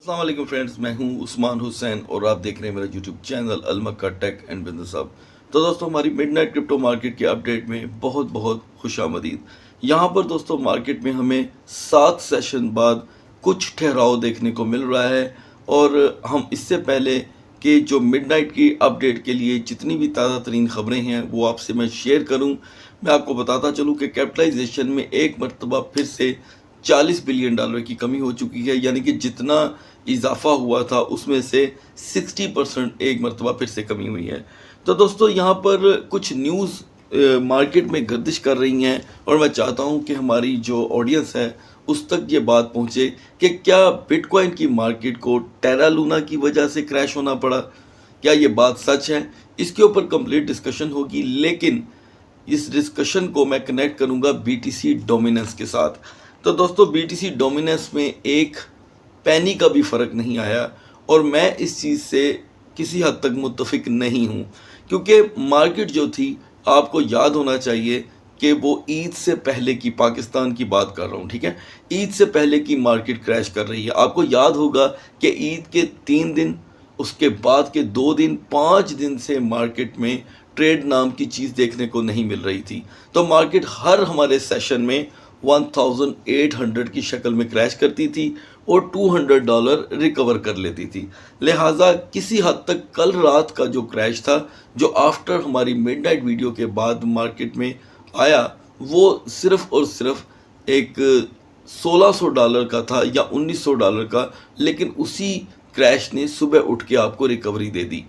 अस्सलाम वालेकुम फ्रेंड्स, मैं हूं उस्मान हुसैन और आप देख रहे हैं मेरा यूट्यूब चैनल अलमक्का टेक एंड बिजनेस हब। तो दोस्तों, हमारी मिडनाइट क्रिप्टो मार्केट के अपडेट में बहुत बहुत खुशामदीद। यहां पर दोस्तों मार्केट में हमें 7 सेशन बाद कुछ ठहराव देखने को मिल रहा है और हम इससे पहले कि जो मिडनाइट की अपडेट के लिए जितनी भी ताज़ा तरीन ख़बरें हैं वो आपसे मैं शेयर करूं, मैं आपको बताता चलूं कि कैपिटलाइजेशन में एक मरतबा फिर से $40 बिलियन की कमी हो चुकी है। यानी कि जितना इजाफा हुआ था उसमें से 60% एक मरतबा फिर से कमी हुई है। तो दोस्तों, यहाँ पर कुछ न्यूज़ मार्केट में गर्दिश कर रही हैं और मैं चाहता हूँ कि हमारी जो ऑडियंस है उस तक ये बात पहुँचे कि क्या बिटकॉइन की मार्केट को टेरा लूना की वजह से क्रैश होना पड़ा, क्या ये बात सच है। इसके ऊपर कंप्लीट डिस्कशन होगी, लेकिन इस डिस्कशन को मैं कनेक्ट करूंगा बीटीसी डोमिनेंस के साथ। तो दोस्तों, बीटीसी डोमिनेंस में एक पैनी का भी फ़र्क नहीं आया और मैं इस चीज़ से किसी हद तक मुत्तफिक नहीं हूँ, क्योंकि मार्केट जो थी, आपको याद होना चाहिए कि वो ईद से पहले की, पाकिस्तान की बात कर रहा हूँ, ठीक है, ईद से पहले की मार्केट क्रैश कर रही है। आपको याद होगा कि ईद के 3 दिन, उसके बाद के 2 दिन, 5 दिन से मार्केट में ट्रेड नाम की चीज़ देखने को नहीं मिल रही थी। तो मार्केट हर हमारे सेशन में 1800 की शक्ल में क्रैश करती थी और $200 रिकवर कर लेती थी। लिहाजा किसी हद तक कल रात का जो क्रैश था, जो आफ्टर हमारी मिडनाइट वीडियो के बाद मार्केट में आया, वो सिर्फ और सिर्फ एक $1600 का था या $1900 का, लेकिन उसी क्रैश ने सुबह उठ के आपको रिकवरी दे दी।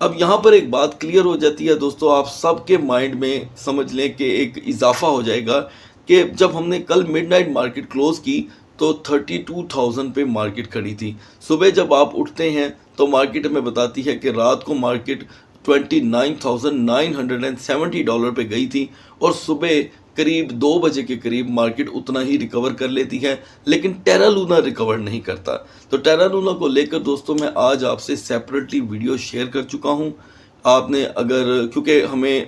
अब यहाँ पर एक बात क्लियर हो जाती है दोस्तों, आप सबके माइंड में समझ लें कि एक इजाफा हो जाएगा कि जब हमने कल मिडनाइट मार्केट क्लोज की तो 32,000 पे मार्केट खड़ी थी। सुबह जब आप उठते हैं तो मार्केट हमें बताती है कि रात को मार्केट $29,970 पे गई थी और सुबह करीब 2 बजे के करीब मार्केट उतना ही रिकवर कर लेती है, लेकिन टेरा लूना रिकवर नहीं करता। तो टेरा लूना को लेकर दोस्तों मैं आज आपसे सेपरेटली वीडियो शेयर कर चुका हूँ। आपने अगर, क्योंकि हमें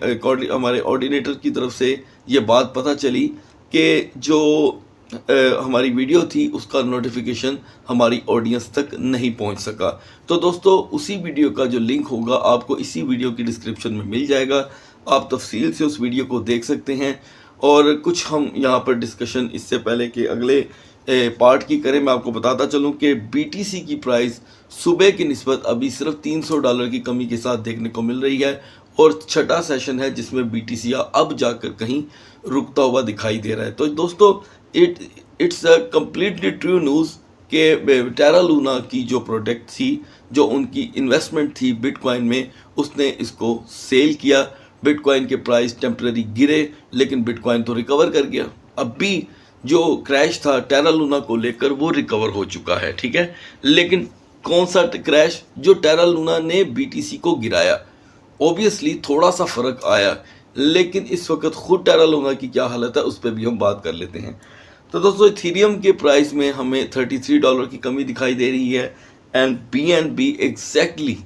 हमारे ऑर्डिनेटर की तरफ से ये बात पता चली कि जो हमारी वीडियो थी उसका नोटिफिकेशन हमारी ऑडियंस तक नहीं पहुंच सका। तो दोस्तों, उसी वीडियो का जो लिंक होगा आपको इसी वीडियो की डिस्क्रिप्शन में मिल जाएगा, आप तफसील से उस वीडियो को देख सकते हैं। और कुछ हम यहाँ पर डिस्कशन इससे पहले कि अगले पार्ट की करें, मैं आपको बताता चलूँ कि बीटीसी की प्राइस सुबह की निस्बत अभी सिर्फ $300 की कमी के साथ देखने को मिल रही है और छठा सेशन है जिसमें बीटीसी अब जाकर कहीं रुकता हुआ दिखाई दे रहा है। तो दोस्तों, it's a completely true news कि टेरा लूना की जो प्रोडक्ट थी, जो उनकी इन्वेस्टमेंट थी बिटकॉइन में, उसने इसको सेल किया। बिटकॉइन के प्राइस टेम्पररी गिरे, लेकिन बिटकॉइन तो रिकवर कर गया। अब भी जो क्रैश था टेरा लूना को लेकर वो रिकवर हो चुका है, ठीक है, लेकिन कौन सा क्रैश? जो टेरा लूना ने बीटीसी को गिराया। ऑब्वियसली थोड़ा सा फ़र्क आया, लेकिन इस वक्त खुद टेरा लूना की क्या हालत है उस पर भी हम बात कर लेते हैं। तो दोस्तों, इथीरियम के प्राइस में हमें $33 की कमी दिखाई दे रही है एंड BNB एग्जैक्टली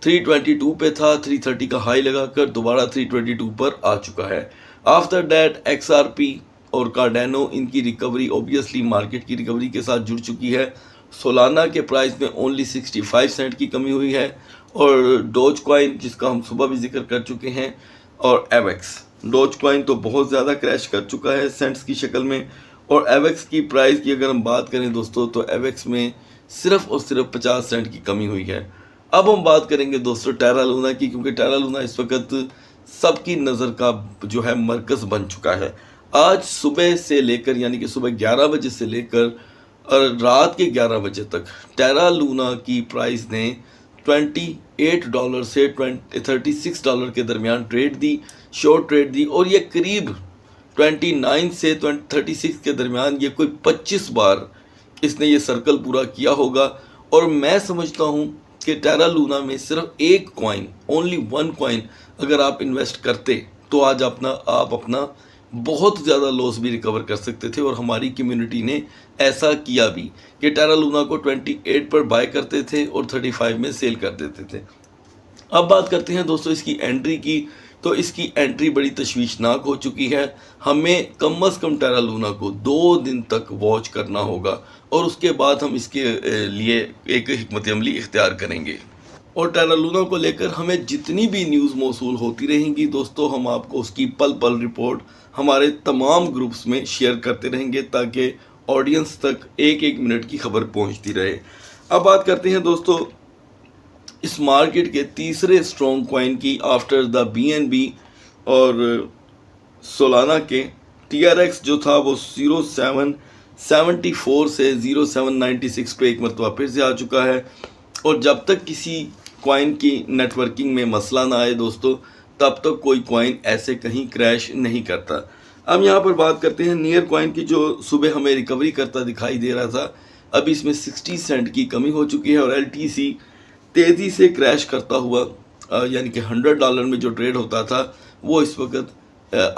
322 पे था, 330 का हाई लगाकर दोबारा 322 पर आ चुका है। आफ्टर दैट XRP और कार्डेनो, इनकी रिकवरी ऑब्वियसली मार्केट की रिकवरी के साथ जुड़ चुकी है। सोलाना के प्राइस में ओनली 65 सेंट की कमी हुई है और डोज कॉइन, जिसका हम सुबह भी जिक्र कर चुके हैं, और एवेक्स। डोज कॉइन तो बहुत ज़्यादा क्रैश कर चुका है सेंट्स की शक्ल में, और एवेक्स की प्राइस की अगर हम बात करें दोस्तों तो एवेक्स में सिर्फ और सिर्फ 50 सेंट की कमी हुई है। अब हम बात करेंगे दोस्तों टेरा लूना की, क्योंकि टेरा लूना इस वक्त सबकी नज़र का जो है मरकज़ बन चुका है। आज सुबह से लेकर, यानी कि सुबह 11 बजे से लेकर और रात के 11 बजे तक टेरा लूना की प्राइस ने $28 से $36 के दरमियान ट्रेड दी, शॉर्ट ट्रेड दी, और ये करीब 29 से 36 के दरमियान ये कोई 25 बार इसने ये सर्कल पूरा किया होगा। और मैं समझता हूँ कि टेरा लूना में सिर्फ एक कॉइन, ओनली वन कॉइन अगर आप इन्वेस्ट करते तो आज आप अपना बहुत ज़्यादा लॉस भी रिकवर कर सकते थे, और हमारी कम्युनिटी ने ऐसा किया भी कि टेरा लूना को 28 पर बाय करते थे और 35 में सेल कर देते थे। अब बात करते हैं दोस्तों इसकी एंट्री की, तो इसकी एंट्री बड़ी तशवीशनाक हो चुकी है। हमें कम से कम टेरा लूना को 2 दिन तक वॉच करना होगा और उसके बाद हम इसके लिए एक हिकमत अमली इख्तियार करेंगे। और टेरा लूना को लेकर हमें जितनी भी न्यूज़ मौसूल होती रहेंगी दोस्तों, हम आपको उसकी पल पल रिपोर्ट हमारे तमाम ग्रुप्स में शेयर करते रहेंगे ताकि ऑडियंस तक एक एक मिनट की खबर पहुंचती रहे। अब बात करते हैं दोस्तों इस मार्केट के तीसरे स्ट्रॉन्ग कॉइन की आफ्टर द BNB और सोलाना के। TRX जो था वो 0774 से 0796 पे एक मरतबा फिर से आ चुका है। और जब तक किसी कॉइन की नेटवर्किंग में मसला ना आए दोस्तों, तब तक कोई कॉइन ऐसे कहीं क्रैश नहीं करता। अब यहाँ पर बात करते हैं नियर कॉइन की, जो सुबह हमें रिकवरी करता दिखाई दे रहा था। अभी इसमें 60 सेंट की कमी हो चुकी है और LTC तेज़ी से क्रैश करता हुआ यानी कि $100 में जो ट्रेड होता था वो इस वक्त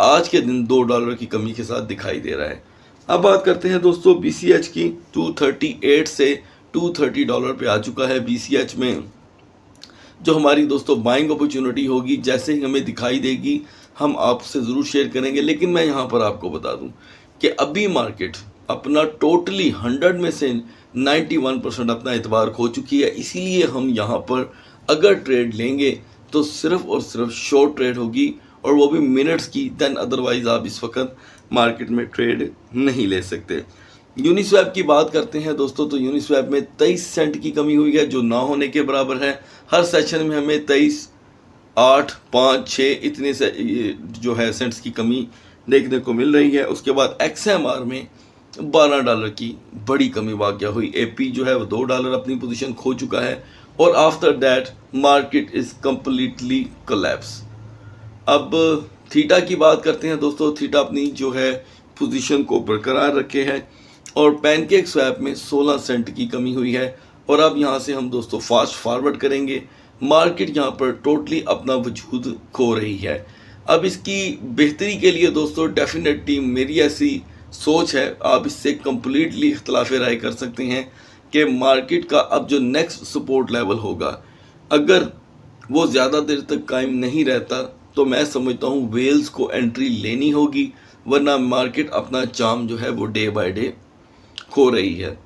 आज के दिन $2 की कमी के साथ दिखाई दे रहा है। अब बात करते हैं दोस्तों BCH की। 238 से $230 पे आ चुका है। BCH में जो हमारी दोस्तों बाइंग अपॉर्चुनिटी होगी, जैसे ही हमें दिखाई देगी हम आपसे ज़रूर शेयर करेंगे। लेकिन मैं यहाँ पर आपको बता दूँ कि अभी मार्केट अपना टोटली 100 में से 91% अपना एतबार खो चुकी है। इसीलिए हम यहाँ पर अगर ट्रेड लेंगे तो सिर्फ और सिर्फ शॉर्ट ट्रेड होगी और वो भी मिनट्स की। देन अदरवाइज़ आप इस वक्त मार्केट में ट्रेड नहीं ले सकते। यूनिस्वैप की बात करते हैं दोस्तों, तो यूनिस्वैप में 23 सेंट की कमी हुई है जो ना होने के बराबर है। हर सेशन में हमें 23, 8, 5, 6 इतने से जो है सेंट्स की कमी देखने को मिल रही है। उसके बाद XMR में $12 की बड़ी कमी वाक़या हुई। AP जो है वो $2 अपनी पोजीशन खो चुका है और after that market is completely collapse. अब थीटा की बात करते हैं दोस्तों। थीटा अपनी जो है पोजीशन को बरकरार रखे है और पैनकेक स्वैप में 16 सेंट की कमी हुई है। और अब यहाँ से हम दोस्तों फास्ट फॉरवर्ड करेंगे। मार्केट यहाँ पर टोटली अपना वजूद खो रही है। अब इसकी बेहतरी के लिए दोस्तों डेफिनेटली मेरी ऐसी सोच है, आप इससे कम्प्लीटली इख्तलाफ राय कर सकते हैं कि मार्केट का अब जो नेक्स्ट सपोर्ट लेवल होगा, अगर वो ज़्यादा देर तक कायम नहीं रहता तो मैं समझता हूँ वेल्स को एंट्री लेनी होगी, वरना मार्केट अपना चार्म जो है वो डे बाय डे खो रही है।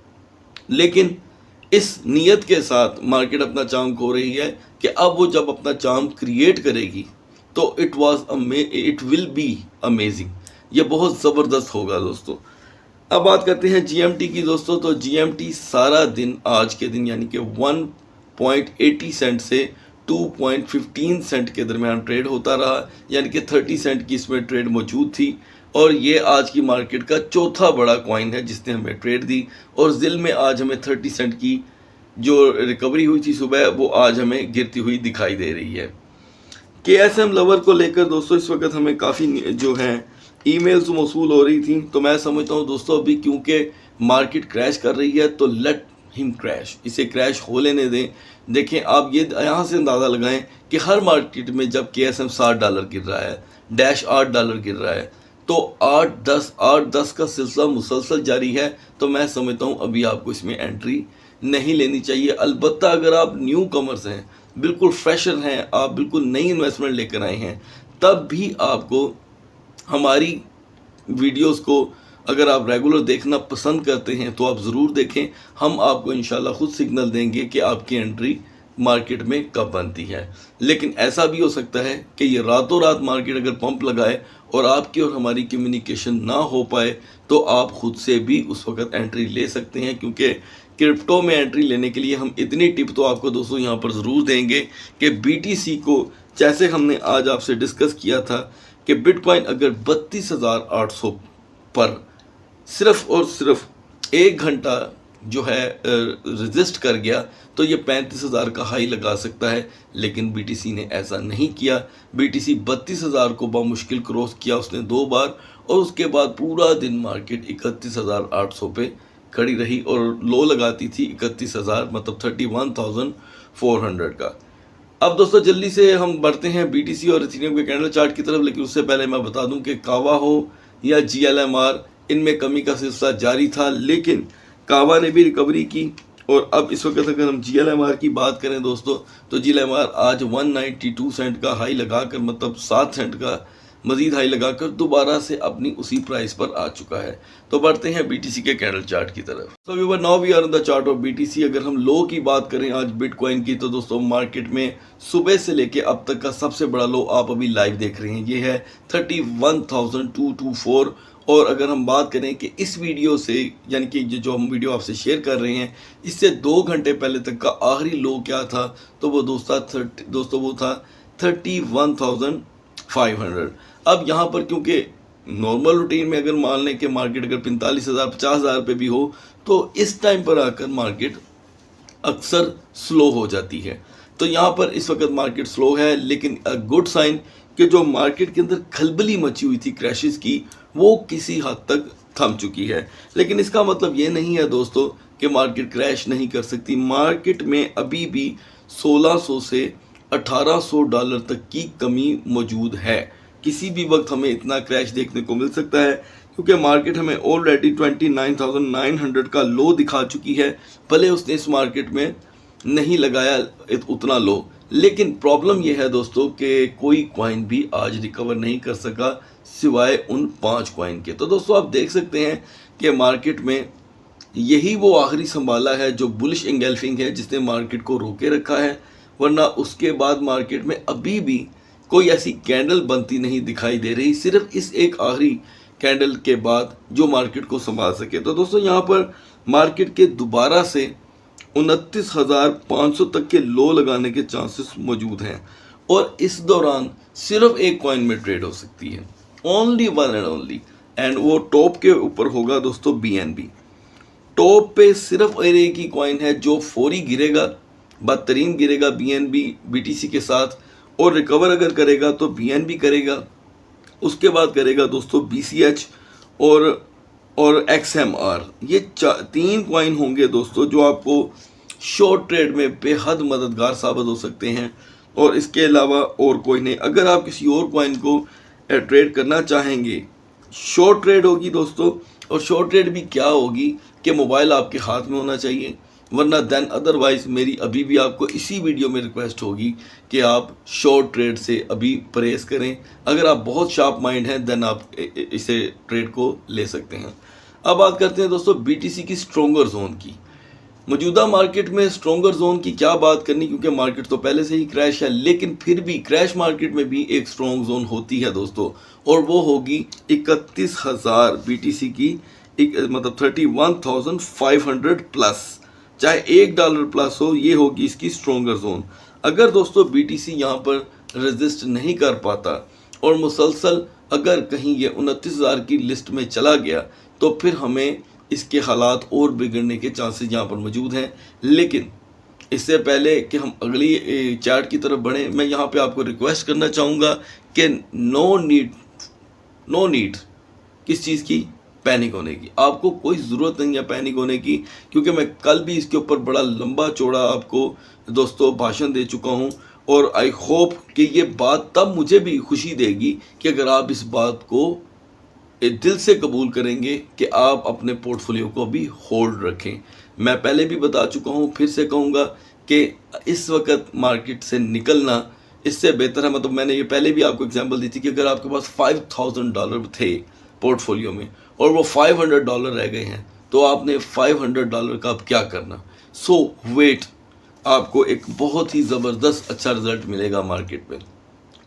लेकिन इस नीयत के साथ मार्केट अपना चार्म खो रही है कि अब वो जब अपना चार्म क्रिएट करेगी तो इट विल बी अमेजिंग। ये बहुत ज़बरदस्त होगा दोस्तों। अब बात करते हैं GMT की दोस्तों। तो GMT सारा दिन आज के दिन यानी कि 1.80 सेंट से 2.15 सेंट के दरमियान ट्रेड होता रहा, यानी कि 30 सेंट की इसमें ट्रेड मौजूद थी। और ये आज की मार्केट का चौथा बड़ा कॉइन है जिसने हमें ट्रेड दी। और जिल में आज हमें 30 सेंट की जो रिकवरी हुई थी सुबह, वो आज हमें गिरती हुई दिखाई दे रही है। KSM लवर को लेकर दोस्तों इस वक्त हमें काफ़ी जो है ईमेल्स मौसूल हो रही थी। तो मैं समझता हूँ दोस्तों अभी क्योंकि मार्केट क्रैश कर रही है तो लेट हिम क्रैश, इसे क्रैश हो लेने दें। देखें आप ये यहाँ से अंदाज़ा लगाएं कि हर मार्केट में जब KSM $60 गिर रहा है, डैश $8 गिर रहा है, तो 8-10 का सिलसिला मुसलसल जारी है। तो मैं समझता हूँ अभी आपको इसमें एंट्री नहीं लेनी चाहिए। अलबत्ता अगर आप न्यू कमर्स हैं, बिल्कुल फ्रेशर हैं, आप बिल्कुल नई इन्वेस्टमेंट लेकर आए हैं, तब भी आपको हमारी वीडियोस को अगर आप रेगुलर देखना पसंद करते हैं तो आप ज़रूर देखें। हम आपको इंशाल्लाह खुद सिग्नल देंगे कि आपकी एंट्री मार्केट में कब बनती है। लेकिन ऐसा भी हो सकता है कि ये रातों रात मार्केट अगर पंप लगाए और आपकी और हमारी कम्युनिकेशन ना हो पाए तो आप खुद से भी उस वक्त एंट्री ले सकते हैं। क्योंकि क्रिप्टो में एंट्री लेने के लिए हम इतनी टिप तो आपको दोस्तों यहाँ पर ज़रूर देंगे कि BTC को जैसे हमने आज आपसे डिस्कस किया था कि बिटकॉइन अगर 32,800 पर सिर्फ और सिर्फ 1 घंटा जो है रेजिस्ट कर गया तो ये 35,000 का हाई लगा सकता है। लेकिन BTC ने ऐसा नहीं किया। BTC 32,000 को बामुश्किल क्रॉस किया उसने 2 बार और उसके बाद पूरा दिन मार्केट 31,800 पे खड़ी रही और लो लगाती थी 31,000 मतलब 31,400 का। अब दोस्तों जल्दी से हम बढ़ते हैं BTC और इथेरियम के कैंडल चार्ट की तरफ। लेकिन उससे पहले मैं बता दूं कि कावा हो या GLMR, इनमें कमी का सिलसिला जारी था, लेकिन कावा ने भी रिकवरी की और अब इस वक्त अगर हम GLMR की बात करें दोस्तों, तो GLMR आज 192 सेंट का हाई लगाकर, मतलब 7 सेंट का मजीद हाई लगाकर दोबारा से अपनी उसी प्राइस पर आ चुका है। तो बढ़ते हैं BTC के कैंडल चार्ट की तरफ। तो viewer, now we are on the chart of BTC। अगर हम लो की बात करें आज बिटकॉइन की, तो दोस्तों मार्केट में सुबह से लेके अब तक का सबसे बड़ा लो आप अभी लाइव देख रहे हैं, ये है 31,224। और अगर हम बात करें कि इस वीडियो से, यानी कि जो हम वीडियो आपसे शेयर कर रहे हैं, इससे 2 घंटे पहले तक का आखिरी लो क्या था, तो वो दोस्तों वो था 31,500। अब यहाँ पर क्योंकि नॉर्मल रूटीन में अगर मान लें कि मार्केट अगर 45,000 50,000 पे भी हो, तो इस टाइम पर आकर मार्केट अक्सर स्लो हो जाती है। तो यहाँ पर इस वक्त मार्केट स्लो है, लेकिन अ गुड साइन कि जो मार्केट के अंदर खलबली मची हुई थी क्रैशेस की, वो किसी हद तक थम चुकी है। लेकिन इसका मतलब ये नहीं है दोस्तों कि मार्केट क्रैश नहीं कर सकती। मार्केट में अभी भी 1600 से $1800 तक की कमी मौजूद है। किसी भी वक्त हमें इतना क्रैश देखने को मिल सकता है, क्योंकि मार्केट हमें ऑलरेडी 29,900 का लो दिखा चुकी है। भले उसने इस मार्केट में नहीं लगाया उतना लो, लेकिन प्रॉब्लम यह है दोस्तों कि कोई कॉइन भी आज रिकवर नहीं कर सका सिवाय उन 5 कॉइन के। तो दोस्तों आप देख सकते हैं कि मार्केट में यही वो आखिरी संभाला है जो बुलिश एंगल्फिंग है, जिसने मार्केट को रोके रखा है। वरना उसके बाद मार्केट में अभी भी कोई ऐसी कैंडल बनती नहीं दिखाई दे रही, सिर्फ इस एक आखिरी कैंडल के बाद जो मार्केट को संभाल सके। तो दोस्तों यहाँ पर मार्केट के दोबारा से 29,500 तक के लो लगाने के चांसेस मौजूद हैं, और इस दौरान सिर्फ एक कॉइन में ट्रेड हो सकती है, only one and only, and वो टॉप के ऊपर होगा दोस्तों BNB। टॉप पे सिर्फ एक ही कॉइन है जो फौरी गिरेगा, बदतरीन गिरेगा BNB BTC के साथ, और रिकवर अगर करेगा तो BNB करेगा, उसके बाद करेगा दोस्तों BCH और XMR। ये 3 कॉइन होंगे दोस्तों जो आपको शॉर्ट ट्रेड में बेहद मददगार साबित हो सकते हैं, और इसके अलावा और कोई नहीं। अगर आप किसी और कॉइन को ट्रेड करना चाहेंगे, शॉर्ट ट्रेड होगी दोस्तों, और शॉर्ट ट्रेड भी क्या होगी कि मोबाइल आपके हाथ में होना चाहिए, वरना देन अदरवाइज मेरी अभी भी आपको इसी वीडियो में रिक्वेस्ट होगी कि आप शॉर्ट ट्रेड से अभी परहेज करें। अगर आप बहुत शार्प माइंड हैं देन आप इसे ट्रेड को ले सकते हैं। अब बात करते हैं दोस्तों BTC की स्ट्रोंगर जोन की। मौजूदा मार्केट में स्ट्रोंगर जोन की क्या बात करनी, क्योंकि मार्केट तो पहले से ही क्रैश है, लेकिन फिर भी क्रैश मार्केट में भी एक स्ट्रॉन्ग जोन होती है दोस्तों, और वो होगी 31,000 BTC की, मतलब 31,500 प्लस, चाहे $1 प्लस हो, ये होगी इसकी स्ट्रोंगर जोन। अगर दोस्तों BTC यहाँ पर रेजिस्ट नहीं कर पाता और मुसलसल अगर कहीं ये 29,000 की लिस्ट में चला गया, तो फिर हमें इसके हालात और बिगड़ने के चांसेस यहाँ पर मौजूद हैं। लेकिन इससे पहले कि हम अगली चार्ट की तरफ बढ़ें, मैं यहाँ पे आपको रिक्वेस्ट करना चाहूँगा कि नो नीड किस चीज़ की, पैनिक होने की। आपको कोई ज़रूरत नहीं है पैनिक होने की, क्योंकि मैं कल भी इसके ऊपर बड़ा लंबा चौड़ा आपको दोस्तों भाषण दे चुका हूँ, और आई होप कि ये बात तब मुझे भी खुशी देगी कि अगर आप इस बात को दिल से कबूल करेंगे कि आप अपने पोर्टफोलियो को भी होल्ड रखें। मैं पहले भी बता चुका हूँ, फिर से कहूँगा कि इस वक्त मार्केट से निकलना इससे बेहतर है। मतलब मैंने ये पहले भी आपको एग्जांपल दी थी कि अगर आपके पास $5,000 थे पोर्टफोलियो में और वो $500 रह गए हैं, तो आपने $500 का अब क्या करना। सो वेट, आपको एक बहुत ही ज़बरदस्त अच्छा रिजल्ट मिलेगा मार्केट में।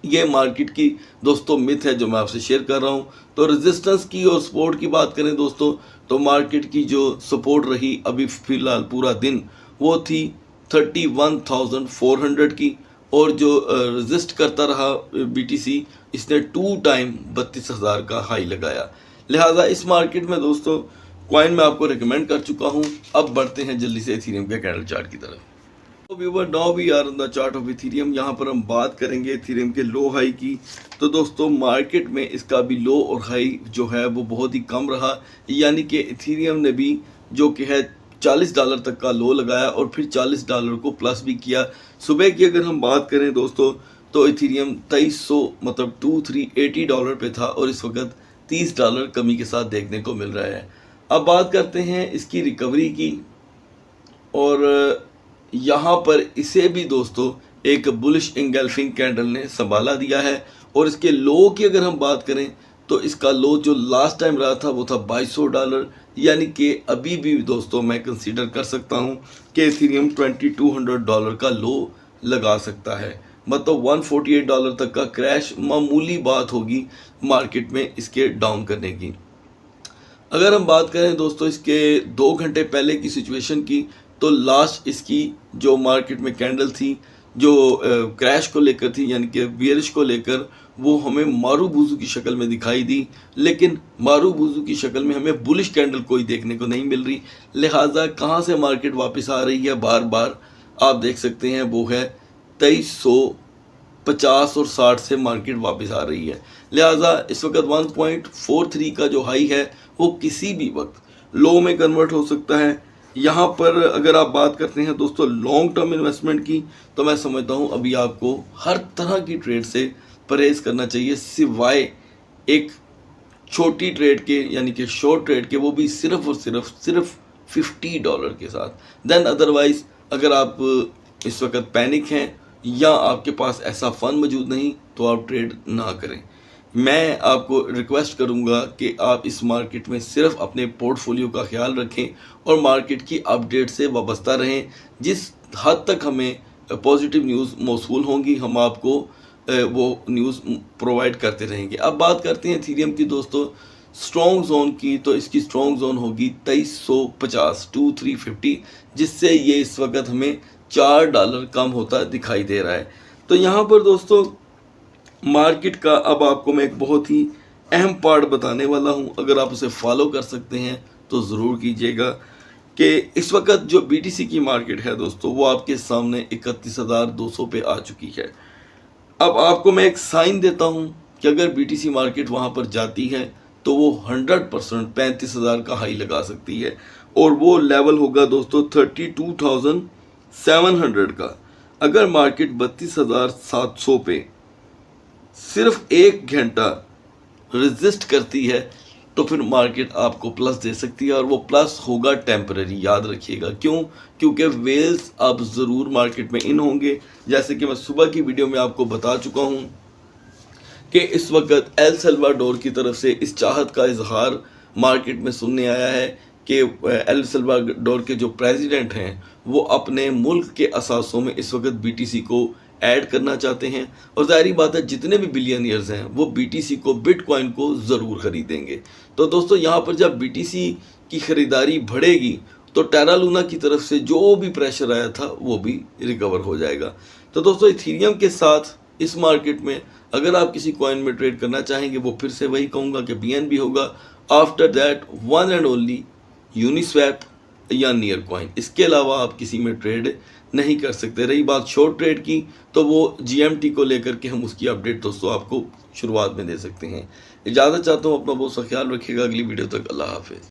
ये मार्केट की दोस्तों मिथ है जो मैं आपसे शेयर कर रहा हूँ। तो रेजिस्टेंस की और सपोर्ट की बात करें दोस्तों, तो मार्केट की जो सपोर्ट रही अभी फ़िलहाल पूरा दिन, वो थी 31,400 की, और जो रेजिस्ट करता रहा BTC, इसने 2 टाइम 32,000 का हाई लगाया। लिहाजा इस मार्केट में दोस्तों कॉइन मैं आपको रिकमेंड कर चुका हूँ। अब बढ़ते हैं जल्दी से इथेरियम के कैंडल चार्ट की तरफ। तो viewer, now we are on the chart of Ethereum. यहाँ पर हम बात करेंगे इथेरियम के लो हाई की। तो दोस्तों मार्केट में इसका भी लो और हाई जो है वो बहुत ही कम रहा, यानी कि इथेरियम ने भी जो कि है $40 तक का लो लगाया और फिर $40 को प्लस भी किया। सुबह की अगर हम बात करें दोस्तों, तो इथेरियम 2300 मतलब $2380 पे था, और इस वक्त $30 कमी के साथ देखने को मिल रहा है। अब बात करते हैं इसकी रिकवरी की। और यहाँ पर इसे भी दोस्तों एक बुलिश इंगल्फिंग कैंडल ने संभाला दिया है। और इसके लो की अगर हम बात करें तो इसका लो जो लास्ट टाइम रहा था वो था $2200, यानी कि अभी भी दोस्तों मैं कंसीडर कर सकता हूँ कि इथेरियम $2200 का लो लगा सकता है। मतलब $148 तक का क्रैश मामूली बात होगी मार्केट में इसके डाउन करने की। अगर हम बात करें दोस्तों इसके 2 घंटे पहले की सिचुएशन की, तो लास्ट इसकी जो मार्केट में कैंडल थी जो क्रैश को लेकर थी, यानी कि बियरिश को लेकर, वो हमें मारूबुजू की शक्ल में दिखाई दी। लेकिन मारूबुजू की शक्ल में हमें बुलिश कैंडल कोई देखने को नहीं मिल रही। लिहाजा कहाँ से मार्केट वापस आ रही है बार बार आप देख सकते हैं, वो है 2350 और 60 से मार्केट वापस आ रही है। लिहाजा इस वक्त 1.43 का जो हाई है वो किसी भी वक्त लो में कन्वर्ट हो सकता है। यहाँ पर अगर आप बात करते हैं दोस्तों लॉन्ग टर्म इन्वेस्टमेंट की, तो मैं समझता हूँ अभी आपको हर तरह की ट्रेड से परहेज करना चाहिए, सिवाय एक छोटी ट्रेड के, यानी कि शॉर्ट ट्रेड के, वो भी सिर्फ और सिर्फ $50 के साथ। देन अदरवाइज अगर आप इस वक्त पैनिक हैं या आपके पास ऐसा फंड मौजूद नहीं, तो आप ट्रेड ना करें। मैं आपको रिक्वेस्ट करूंगा कि आप इस मार्केट में सिर्फ अपने पोर्टफोलियो का ख्याल रखें और मार्केट की अपडेट से वाबस्ता रहें। जिस हद तक हमें पॉजिटिव न्यूज़ मौसूल होंगी हम आपको वो न्यूज़ प्रोवाइड करते रहेंगे। अब बात करते हैं इथेरियम की दोस्तों स्ट्रॉन्ग जोन की, तो इसकी स्ट्रॉन्ग जोन होगी 2350 जिससे ये इस वक्त हमें $4 कम होता दिखाई दे रहा है। तो यहाँ पर दोस्तों मार्केट का अब आपको मैं एक बहुत ही अहम पार्ट बताने वाला हूँ, अगर आप उसे फॉलो कर सकते हैं तो ज़रूर कीजिएगा, कि इस वक्त जो BTC की मार्केट है दोस्तों वो आपके सामने 31,200 पे आ चुकी है। अब आपको मैं एक साइन देता हूँ कि अगर BTC मार्केट वहाँ पर जाती है तो वो 100% 35,000 का हाई लगा सकती है, और वो लेवल होगा दोस्तों 32,700 का। अगर मार्केट 32,700 पे सिर्फ 1 घंटा रेजिस्ट करती है तो फिर मार्केट आपको प्लस दे सकती है, और वो प्लस होगा टेम्पररी, याद रखिएगा। क्यों? क्योंकि वेल्स अब ज़रूर मार्केट में इन होंगे। जैसे कि मैं सुबह की वीडियो में आपको बता चुका हूँ कि इस वक्त एल सल्वाडोर की तरफ से इस चाहत का इजहार मार्केट में सुनने आया है कि एल सल्वाडोर के जो प्रेसिडेंट हैं वो अपने मुल्क के असासों में इस वक्त BTC को ऐड करना चाहते हैं, और जाहिर बात है जितने भी बिलियनियर्स हैं वो BTC को, बिटकॉइन को ज़रूर ख़रीदेंगे। तो दोस्तों यहाँ पर जब BTC की ख़रीदारी बढ़ेगी तो टेरा लूना की तरफ से जो भी प्रेशर आया था वो भी रिकवर हो जाएगा। तो दोस्तों इथेरियम के साथ इस मार्केट में अगर आप किसी कॉइन में ट्रेड करना चाहेंगे, वो फिर से वही कहूँगा कि BNB होगा। After that one and only Uniswap या नियर कॉइन, इसके अलावा आप किसी में ट्रेड नहीं कर सकते। रही बात शॉर्ट ट्रेड की, तो वो GMT को लेकर के हम उसकी अपडेट दोस्तों आपको शुरुआत में दे सकते हैं। इजाज़त चाहता हूँ, अपना बहुत सा ख्याल रखिएगा। अगली वीडियो तक अल्लाह हाफिज़।